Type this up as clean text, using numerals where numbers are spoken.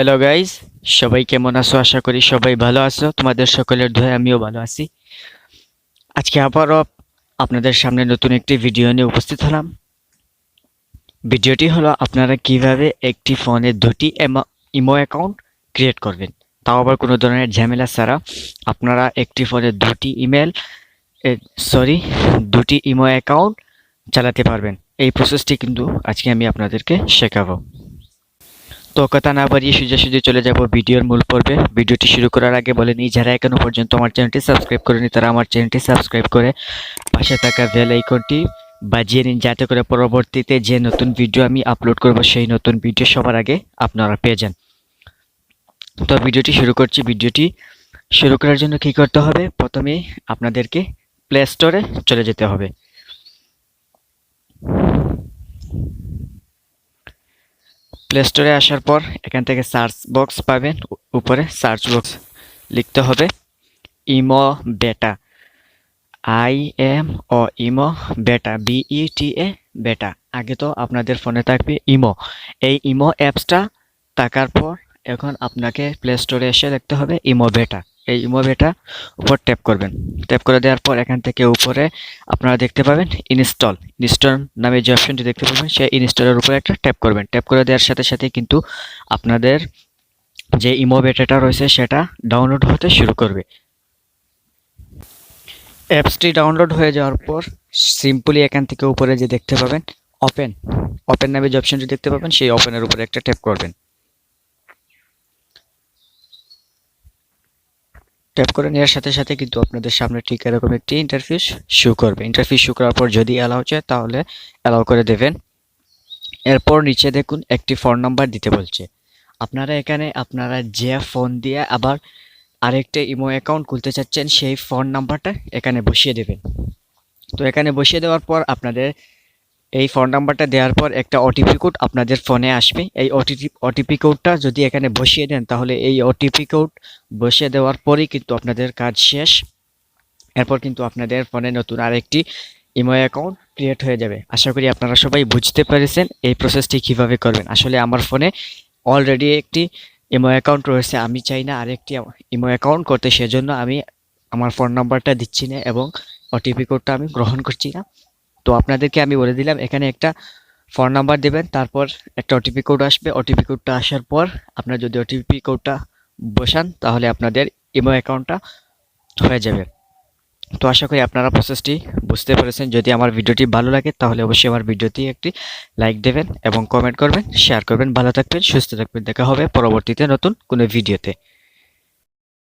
Hello guys, সবাই কেমন আছো? আশা করি সবাই ভালো আছো। তোমাদের সকলের দোয়ায় আমিও ভালো আছি। আজকে আবারও আপনাদের সামনে নতুন একটি ভিডিও নিয়ে উপস্থিত হলাম। ভিডিওটি হলো আপনারা কিভাবে একটি ফোনে দুটি ইমো অ্যাকাউন্ট ক্রিয়েট করবেন, তাও আবার কোনো ধরনের ঝামেলা ছাড়া। আপনারা একটি ফোনে দুটি ইমো অ্যাকাউন্ট চালাতে পারবেন। এই প্রসেসটি কিন্তু আজকে আমি আপনাদেরকে শেখাবো। তো কথা না বাড়িয়ে সোজাসুজি চলে যাব ভিডিওর মূল পর্বে। ভিডিওটি শুরু করার আগে বলে নিই, যারা এখনো পর্যন্ত আমার চ্যানেলটি সাবস্ক্রাইব করেনি তারা আমার চ্যানেলটি সাবস্ক্রাইব করে পাশে থাকা বেল আইকনটি বাজিয়ে নিন, যাতে করে পরবর্তীতে যে নতুন ভিডিও আমি আপলোড করব সেই নতুন ভিডিও সবার আগে আপনারা পেয়ে যান। তো ভিডিওটি শুরু করছি। ভিডিওটি শুরু করার জন্য কি করতে হবে, প্রথমে আপনাদেরকে প্লে স্টোরে চলে যেতে হবে। প্লে স্টোরে আসার পর এখান থেকে সার্চ বক্স পাবেন, উপরে সার্চ বক্স লিখতে হবে ইমো বেটা, ইমো বেটা, BETA বেটা। আগে তো আপনাদের ফোনে থাকবে ইমো। এই ইমো অ্যাপসটা থাকার পর এখন আপনাকে প্লে স্টোরে এসে লিখতে হবে ইমো বেটা। এই ইমো বেটা উপর ট্যাপ করবেন। ট্যাপ করে দেওয়ার পর এখান থেকে উপরে আপনারা দেখতে পাবেন ইনস্টল নামে যে অপশনটি দেখতে পাবেন, সেই ইনস্টলের উপরে একটা ট্যাপ করবেন। ট্যাপ করে দেওয়ার সাথে সাথে কিন্তু আপনাদের যে ইমো বেটাটা রয়েছে সেটা ডাউনলোড হতে শুরু করবে। অ্যাপসটি ডাউনলোড হয়ে যাওয়ার পর সিম্পলি এখান থেকে উপরে যে দেখতে পাবেন ওপেন নামে যে অপশনটি দেখতে পাবেন, সেই ওপেনের উপরে একটা ট্যাপ করবেন। ট্যাপ করে নেওয়ার সাথে সাথে কিন্তু আপনাদের সামনে ঠিক এরকম একটি ইন্টারফেস শো করবে। ইন্টারফেস শো করার পর যদি অ্যালাউ চায় তাহলে অ্যালাউ করে দেবেন। এরপর নিচে দেখুন একটি ফোন নাম্বার দিতে বলছে। আপনারা যে ফোন দিয়ে আবার আরেকটা ইমো অ্যাকাউন্ট খুলতে চাচ্ছেন সেই ফোন নাম্বারটা এখানে বসিয়ে দেবেন। তো এখানে বসিয়ে দেওয়ার পর আপনাদের এই ফোন নাম্বারটা দেওয়ার পর একটা ওটিপি কোড আপনাদের ফোনে আসবে। এই ওটিপি কোডটা যদি এখানে বসিয়ে দেন তাহলে এই ওটিপি কোড বসিয়ে দেওয়ার পরেই কিন্তু আপনাদের কাজ শেষ। এরপর কিন্তু আপনাদের ফোনে নতুন আরেকটি ইমো অ্যাকাউন্ট ক্রিয়েট হয়ে যাবে। আশা করি আপনারা সবাই বুঝতে পেরেছেন এই প্রসেসটি কিভাবে করবেন। আসলে আমার ফোনে অলরেডি একটি ইমো অ্যাকাউন্ট রয়েছে, আমি চাই না আরেকটি ইমো অ্যাকাউন্ট করতে, সেজন্য আমি আমার ফোন নাম্বারটা দিচ্ছি না এবং ওটিপি কোডটা আমি গ্রহণ করছি না। তো আপনাদেরকে আমি বলে দিলাম, এখানে একটা ফোন নাম্বার দেবেন, তারপর একটা ওটিপি কোড আসবে। ওটিপি কোডটা আসার পর আপনারা যদি ওটিপি কোডটা বসান তাহলে আপনাদের ইমো অ্যাকাউন্টটা হয়ে যাবে। তো আশা করি আপনারা প্রসেসটি বুঝতে পেরেছেন। যদি আমার ভিডিওটি ভালো লাগে তাহলে অবশ্যই আমার ভিডিওটি একটি লাইক দেবেন এবং কমেন্ট করবেন, শেয়ার করবেন। ভালো থাকবেন, সুস্থ থাকবেন। দেখা হবে পরবর্তীতে নতুন কোনো ভিডিওতে।